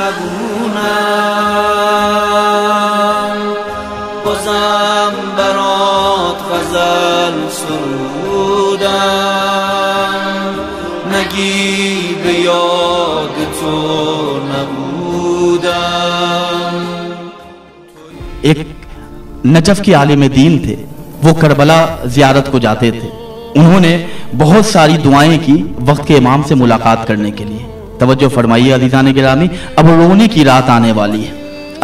نگونم بازم برات غزل سرودم نگی به یاد تو نبودم. ایک نجف کے عالم دین تھے، وہ کربلا زیارت کو جاتے تھے. انہوں نے بہت ساری دعائیں کی وقت کے امام سے ملاقات کرنے کے لیے. توجہ فرمائیے عزیزان گرامی، اب رونے کی رات آنے والی ہے.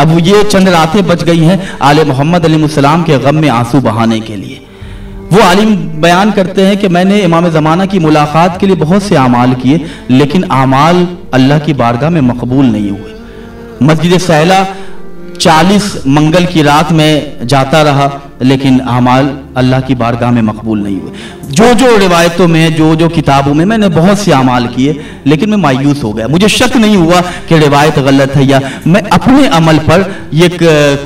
اب یہ چند راتیں بچ گئی ہیں آل محمد علیہ السلام کے غم میں آنسو بہانے کے لیے. وہ عالم بیان کرتے ہیں کہ میں نے امام زمانہ کی ملاقات کے لیے بہت سے اعمال کیے، لیکن اعمال اللہ کی بارگاہ میں مقبول نہیں ہوئے. مسجد سہلہ 40 منگل کی رات میں جاتا رہا، لیکن اعمال اللہ کی بارگاہ میں مقبول نہیں ہوئے. جو روایتوں میں جو کتابوں میں نے بہت سے اعمال کیے، لیکن میں مایوس ہو گیا. مجھے شک نہیں ہوا کہ روایت غلط ہے، یا میں اپنے عمل پر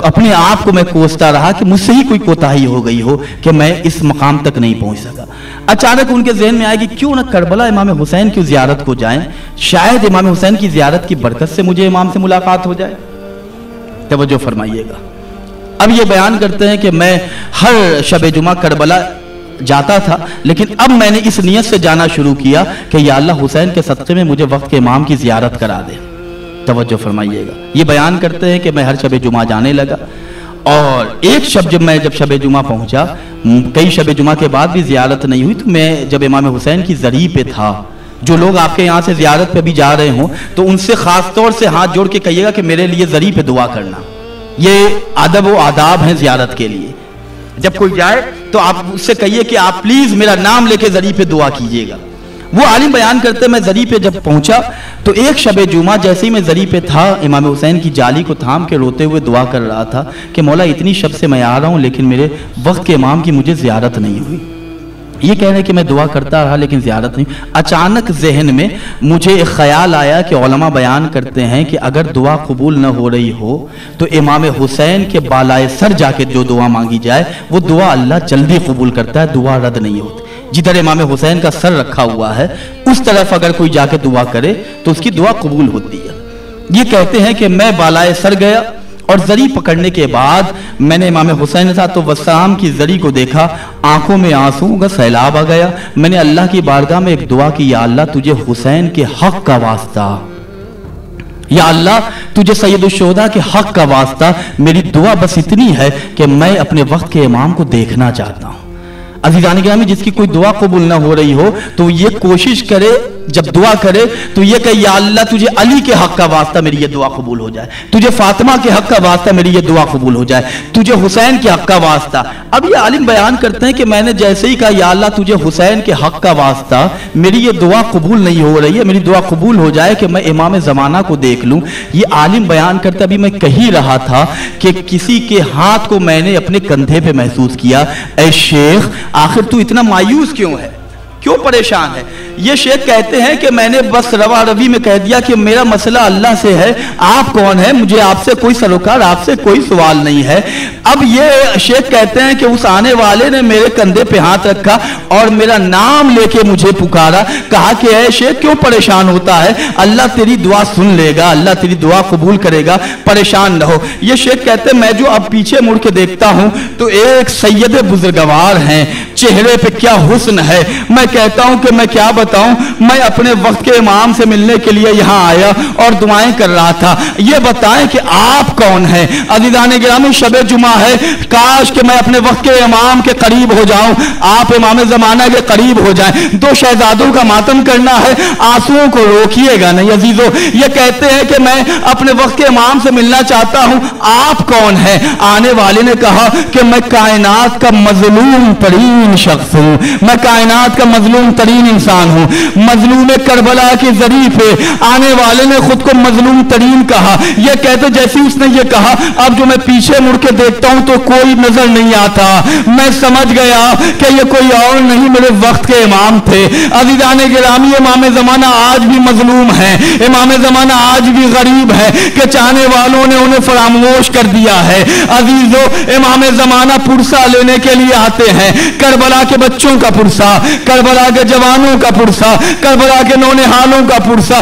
اپنے آپ کو میں کوستا رہا کہ مجھ سے ہی کوئی کوتاہی ہو گئی ہو کہ میں اس مقام تک نہیں پہنچ سکا. اچانک ان کے ذہن میں آئے کہ کیوں نہ کربلا امام حسین کی زیارت کو جائیں، شاید امام حسین کی زیارت کی برکت سے مجھے امام سے ملاقات ہو جائے. توجہ فرمائیے گا. اب یہ بیان کرتے ہیں کہ میں ہر شب جمعہ کربلا جاتا تھا، لیکن اب میں نے اس نیت سے جانا شروع کیا کہ یا اللہ حسین کے صدقے میں مجھے وقت کے امام کی زیارت کرا دے. توجہ فرمائیے گا. یہ بیان کرتے ہیں کہ میں ہر شب جمعہ جانے لگا، اور ایک شب جب شب جمعہ پہنچا، کئی شب جمعہ کے بعد بھی زیارت نہیں ہوئی، تو میں جب امام حسین کی زری پہ تھا، جو لوگ آپ کے یہاں سے زیارت پہ بھی جا رہے ہوں تو ان سے خاص طور سے ہاتھ جوڑ کے کہیے گا کہ میرے لیے زری پہ دعا کرنا. یہ ادب و آداب ہیں زیارت کے لیے. جب کوئی جائے تو آپ اس سے کہیے کہ آپ پلیز میرا نام لے کے زری پہ دعا کیجئے گا. وہ عالم بیان کرتے میں زری پہ جب پہنچا تو ایک شب جمعہ جیسے ہی میں زری پہ تھا، امام حسین کی جالی کو تھام کے روتے ہوئے دعا کر رہا تھا کہ مولا اتنی شب سے میں آ رہا ہوں، لیکن میرے وقت کے امام کی مجھے زیارت نہیں ہوئی. یہ کہہ رہے کہ میں دعا کرتا رہا لیکن زیارت نہیں. اچانک ذہن میں مجھے ایک خیال آیا کہ علماء بیان کرتے ہیں کہ اگر دعا قبول نہ ہو رہی ہو تو امام حسین کے بالائے سر جا کے جو دعا مانگی جائے وہ دعا اللہ جلدی قبول کرتا ہے، دعا رد نہیں ہوتی. جدھر امام حسین کا سر رکھا ہوا ہے اس طرف اگر کوئی جا کے دعا کرے تو اس کی دعا قبول ہوتی ہے. یہ کہتے ہیں کہ میں بالائے سر گیا اور زری پکڑنے کے بعد میں نے امام حسین صاحب والسلام کی زری کو دیکھا، آنکھوں میں آنسوؤں کا سیلاب آ گیا. میں نے اللہ کی بارگاہ میں ایک دعا کی، یا اللہ تجھے حسین کے حق کا واسطہ، یا اللہ تجھے سید الشہداء کے حق کا واسطہ، میری دعا بس اتنی ہے کہ میں اپنے وقت کے امام کو دیکھنا چاہتا ہوں. عزیزان گرامی، جس کی کوئی دعا قبول نہ ہو رہی ہو تو یہ کوشش کرے جب دعا کرے تو یہ کہ یا اللہ تجھے علی کے حق کا واسطہ میری یہ دعا قبول ہو جائے، تجھے فاطمہ کے حق کا واسطہ میری یہ دعا قبول ہو جائے، تجھے حسین کے حق کا واسطہ. اب یہ عالم بیان کرتے ہیں کہ میں نے جیسے ہی کہا یا اللہ تجھے حسین کے حق کا واسطہ میری یہ دعا قبول نہیں ہو رہی ہے، میری دعا قبول ہو جائے کہ میں امام زمانہ کو دیکھ لوں. یہ عالم بیان کرتا ابھی میں کہی رہا تھا کہ کسی کے ہاتھ کو میں نے اپنے کندھے پہ محسوس کیا. اے شیخ آخر تو اتنا مایوس کیوں ہے، کیوں پریشان ہے؟ یہ شیخ کہتے ہیں کہ میں نے بس روا روی میں کہہ دیا کہ میرا مسئلہ اللہ سے ہے، آپ کون ہیں، مجھے آپ سے کوئی سروکار، آپ سے کوئی سوال نہیں ہے. اب یہ شیخ کہتے ہیں کہ اس آنے والے نے میرے کندھے پہ ہاتھ رکھا اور میرا نام لے کے مجھے پکارا، کہا کہ اے شیخ کیوں پریشان ہوتا ہے، اللہ تیری دعا سن لے گا، اللہ تیری دعا قبول کرے گا، پریشان نہ ہو. یہ شیخ کہتے ہیں میں جو اب پیچھے مڑ کے دیکھتا ہوں تو ایک سید بزرگوار ہیں، چہرے پہ کیا حسن ہے. میں کہتا ہوں کہ میں کیا بتاؤں، میں اپنے وقت کے امام سے ملنے کے لیے یہاں آیا اور دعائیں کر رہا تھا. یہ بتائیں کہ آپ کون ہیں؟ عزیزان گرامی شب جمعہ ہے، کاش کہ میں اپنے وقت کے امام کے قریب ہو جاؤں، آپ امام زمانہ کے قریب ہو جائیں. دو شہزادوں کا ماتم کرنا ہے، آنسوؤں کو روکیے گا نہیں عزیزو. یہ کہتے ہیں کہ میں اپنے وقت کے امام سے ملنا چاہتا ہوں، آپ کون ہیں؟ آنے والے نے کہا کہ میں کائنات کا مظلوم ترین شخص ہوں، میں کائنات کا مظلوم ترین انسان ہوں. مظلوم کربلا کی زری پہ آنے والے نے خود کو مظلوم ترین کہا. یہ کہتے جیسے اس نے یہ کہا اب جو میں پیچھے مڑ کے دیکھتا ہوں تو کوئی نظر نہیں آتا. میں سمجھ گیا کہ یہ کوئی اور نہیں میرے وقت کے امام تھے. عزیزان گرامی امام زمانہ آج بھی مظلوم ہیں، امام زمانہ آج بھی غریب ہے کہ چاہنے والوں نے انہیں فراموش کر دیا ہے. عزیزو امام زمانہ پرسہ لینے کے لیے آتے ہیں، کربلا کے بچوں کا پرسہ، کربلا کے جوانوں کا پرسہ، کربلا کے نونہالوں کا پرسہ.